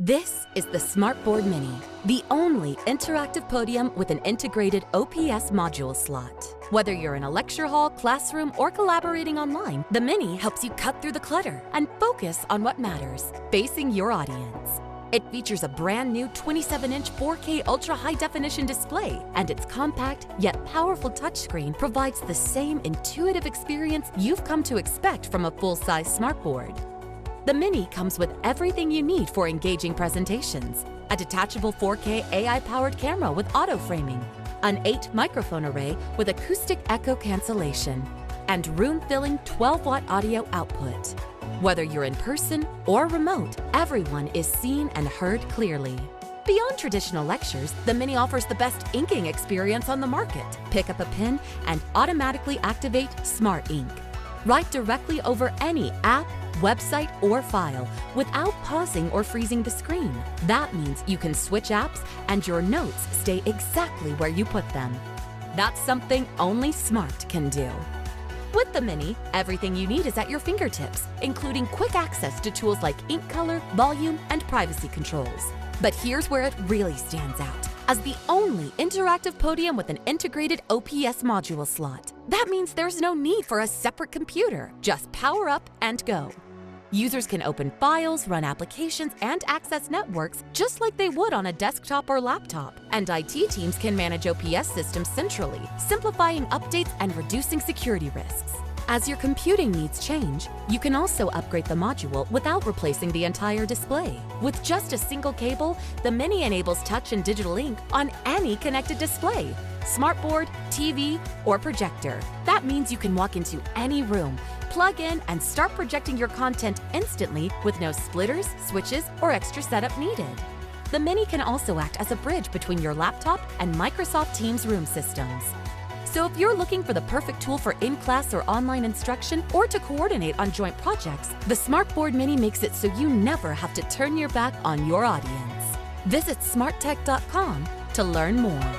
This is the SmartBoard Mini, the only interactive podium with an integrated OPS module slot. Whether you're in a lecture hall, classroom, or collaborating online, the Mini helps you cut through the clutter and focus on what matters, facing your audience. It features a brand new 27-inch 4K ultra high-definition display, and its compact yet powerful touchscreen provides the same intuitive experience you've come to expect from a full-size smartboard. The Mini comes with everything you need for engaging presentations: a detachable 4K AI-powered camera with auto-framing, an 8-microphone array with acoustic echo cancellation, and room-filling 12-watt audio output. Whether you're in person or remote, everyone is seen and heard clearly. Beyond traditional lectures, the Mini offers the best inking experience on the market. Pick up a pen and automatically activate Smart Ink. Write directly over any app, website, or file without pausing or freezing the screen. That means you can switch apps and your notes stay exactly where you put them. That's something only Smart can do. With the Mini, everything you need is at your fingertips, including quick access to tools like ink color, volume, and privacy controls. But here's where it really stands out. As the only interactive podium with an integrated OPS module slot. That means there's no need for a separate computer. Just power up and go. Users can open files, run applications, and access networks just like they would on a desktop or laptop. And IT teams can manage OPS systems centrally, simplifying updates and reducing security risks. As your computing needs change, you can also upgrade the module without replacing the entire display. With just a single cable, the Mini enables touch and digital ink on any connected display: smartboard, TV, or projector. That means you can walk into any room, plug in, and start projecting your content instantly with no splitters, switches, or extra setup needed. The Mini can also act as a bridge between your laptop and Microsoft Teams room systems. So if you're looking for the perfect tool for in-class or online instruction, or to coordinate on joint projects, the SmartBoard Mini makes it so you never have to turn your back on your audience. Visit smarttech.com to learn more.